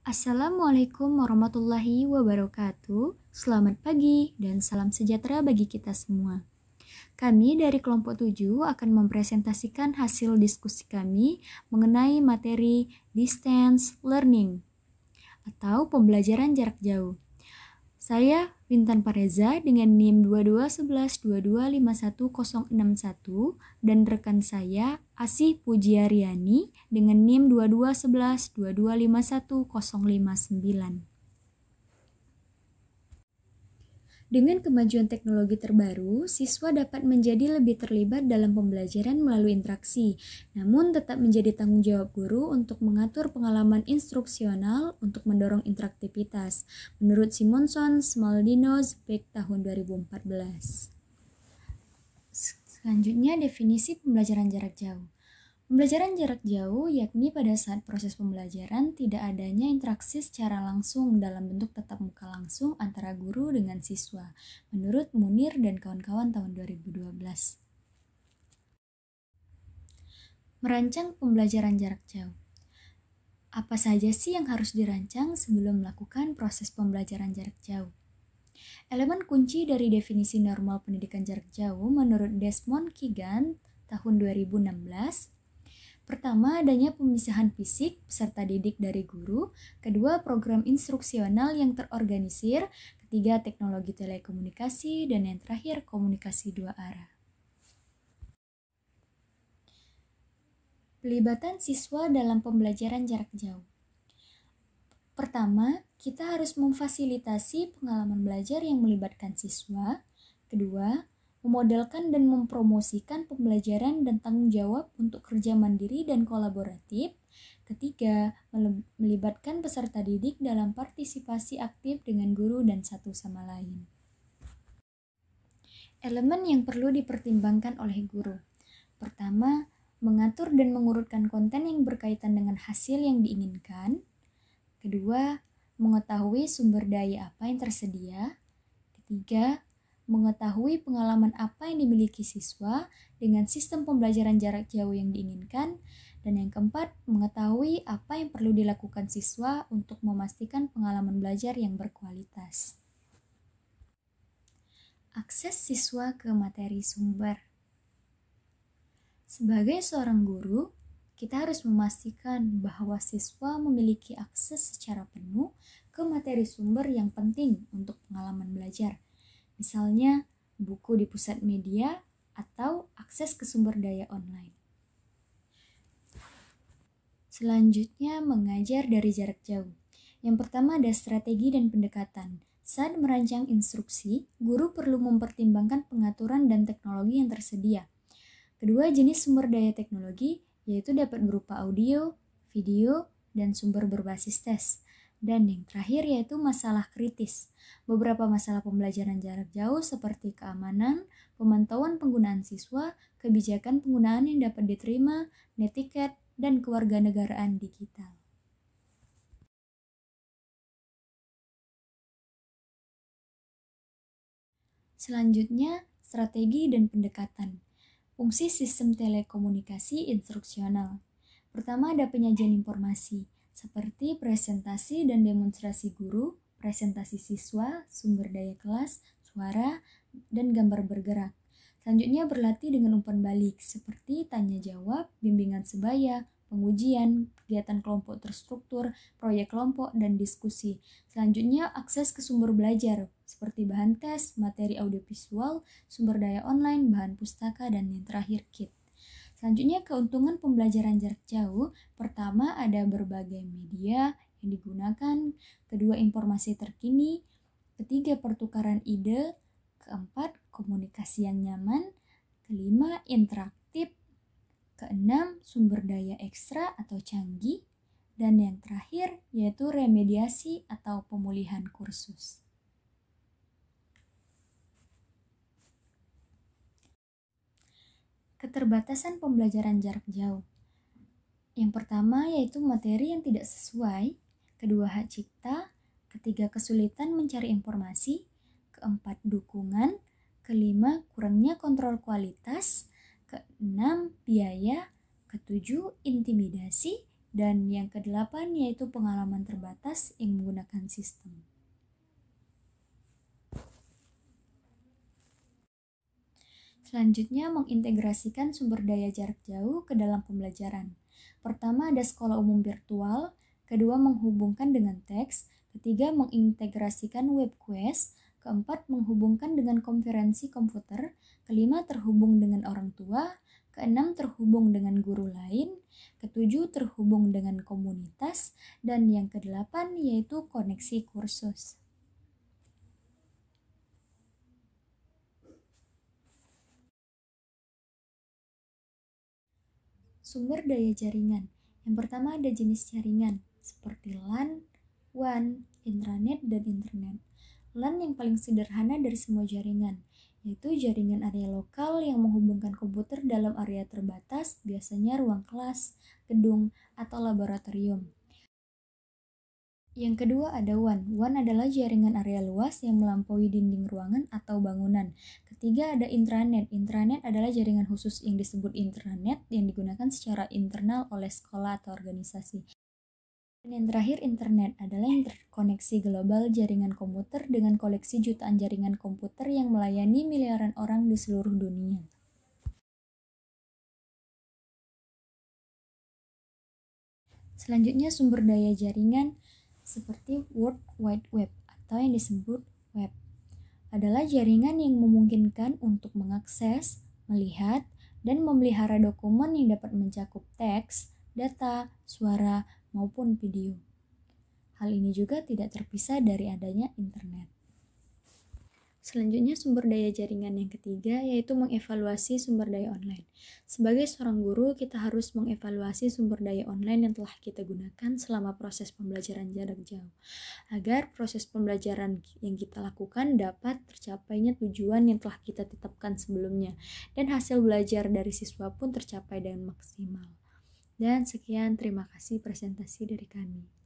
Assalamualaikum warahmatullahi wabarakatuh. Selamat pagi dan salam sejahtera bagi kita semua. Kami dari kelompok 7 akan mempresentasikan hasil diskusi kami mengenai materi distance learning atau pembelajaran jarak jauh. Saya Wintan Pareza dengan NIM 2211225161 dan rekan saya Asih Pujiaryani dengan NIM 2211225105. Dengan kemajuan teknologi terbaru, siswa dapat menjadi lebih terlibat dalam pembelajaran melalui interaksi, namun tetap menjadi tanggung jawab guru untuk mengatur pengalaman instruksional untuk mendorong interaktivitas, menurut Simonson, Smaldino, Zbek tahun 2014. Selanjutnya, definisi pembelajaran jarak jauh. Pembelajaran jarak jauh yakni pada saat proses pembelajaran tidak adanya interaksi secara langsung dalam bentuk tatap muka langsung antara guru dengan siswa, menurut Munir dan kawan-kawan tahun 2012. Merancang pembelajaran jarak jauh. Apa saja sih yang harus dirancang sebelum melakukan proses pembelajaran jarak jauh? Elemen kunci dari definisi normal pendidikan jarak jauh menurut Desmond Keegan tahun 2016. Pertama, adanya pemisahan fisik peserta didik dari guru. Kedua, program instruksional yang terorganisir. Ketiga, teknologi telekomunikasi. Dan yang terakhir, komunikasi dua arah. Pelibatan siswa dalam pembelajaran jarak jauh. Pertama, kita harus memfasilitasi pengalaman belajar yang melibatkan siswa. Kedua, memodelkan dan mempromosikan pembelajaran dan tanggung jawab untuk kerja mandiri dan kolaboratif. Ketiga, melibatkan peserta didik dalam partisipasi aktif dengan guru dan satu sama lain. Elemen yang perlu dipertimbangkan oleh guru. Pertama, mengatur dan mengurutkan konten yang berkaitan dengan hasil yang diinginkan. Kedua, mengetahui sumber daya apa yang tersedia. Ketiga, mengetahui pengalaman apa yang dimiliki siswa dengan sistem pembelajaran jarak jauh yang diinginkan. Dan yang keempat, mengetahui apa yang perlu dilakukan siswa untuk memastikan pengalaman belajar yang berkualitas. Akses siswa ke materi sumber. Sebagai seorang guru, kita harus memastikan bahwa siswa memiliki akses secara penuh ke materi sumber yang penting untuk pengalaman belajar. Misalnya, buku di pusat media atau akses ke sumber daya online. Selanjutnya, mengajar dari jarak jauh. Yang pertama ada strategi dan pendekatan. Saat merancang instruksi, guru perlu mempertimbangkan pengaturan dan teknologi yang tersedia. Kedua, jenis sumber daya teknologi, yaitu dapat berupa audio, video, dan sumber berbasis tes. Dan yang terakhir yaitu masalah kritis. Beberapa masalah pembelajaran jarak jauh seperti keamanan, pemantauan penggunaan siswa, kebijakan penggunaan yang dapat diterima, netiquette, dan kewarganegaraan digital. Selanjutnya, strategi dan pendekatan. Fungsi sistem telekomunikasi instruksional. Pertama ada penyajian informasi, seperti presentasi dan demonstrasi guru, presentasi siswa, sumber daya kelas, suara, dan gambar bergerak. Selanjutnya berlatih dengan umpan balik, seperti tanya jawab, bimbingan sebaya, pengujian, kegiatan kelompok terstruktur, proyek kelompok, dan diskusi. Selanjutnya akses ke sumber belajar, seperti bahan tes, materi audiovisual, sumber daya online, bahan pustaka, dan yang terakhir kit. Selanjutnya, keuntungan pembelajaran jarak jauh. Pertama, ada berbagai media yang digunakan. Kedua, informasi terkini. Ketiga, pertukaran ide. Keempat, komunikasi yang nyaman. Kelima, interaktif. Keenam, sumber daya ekstra atau canggih. Dan yang terakhir, yaitu remediasi atau pemulihan kursus. Keterbatasan pembelajaran jarak jauh. Yang pertama yaitu materi yang tidak sesuai, kedua hak cipta, ketiga kesulitan mencari informasi, keempat dukungan, kelima kurangnya kontrol kualitas, keenam biaya, ketujuh intimidasi, Dan yang kedelapan yaitu pengalaman terbatas yang menggunakan sistem. Selanjutnya, mengintegrasikan sumber daya jarak jauh ke dalam pembelajaran. Pertama, ada sekolah umum virtual. Kedua, menghubungkan dengan teks. Ketiga, mengintegrasikan web quest. Keempat, menghubungkan dengan konferensi komputer. Kelima, terhubung dengan orang tua. Keenam, terhubung dengan guru lain. Ketujuh, terhubung dengan komunitas. Dan yang kedelapan, yaitu koneksi kursus. Sumber daya jaringan. Yang pertama ada jenis jaringan, seperti LAN, WAN, intranet, dan internet. LAN yang paling sederhana dari semua jaringan, yaitu jaringan area lokal yang menghubungkan komputer dalam area terbatas, biasanya ruang kelas, gedung, atau laboratorium. Yang kedua ada WAN. WAN adalah jaringan area luas yang melampaui dinding ruangan atau bangunan. Ketiga ada intranet. Intranet adalah jaringan khusus yang disebut intranet yang digunakan secara internal oleh sekolah atau organisasi. Dan yang terakhir internet adalah interkoneksi global jaringan komputer dengan koleksi jutaan jaringan komputer yang melayani miliaran orang di seluruh dunia. Selanjutnya sumber daya jaringan seperti World Wide Web atau yang disebut web adalah jaringan yang memungkinkan untuk mengakses, melihat, dan memelihara dokumen yang dapat mencakup teks, data, suara, maupun video. Hal ini juga tidak terpisah dari adanya internet. Selanjutnya sumber daya jaringan yang ketiga yaitu mengevaluasi sumber daya online. Sebagai seorang guru, kita harus mengevaluasi sumber daya online yang telah kita gunakan selama proses pembelajaran jarak jauh, agar proses pembelajaran yang kita lakukan dapat tercapainya tujuan yang telah kita tetapkan sebelumnya, dan hasil belajar dari siswa pun tercapai dengan maksimal. Dan sekian, terima kasih presentasi dari kami.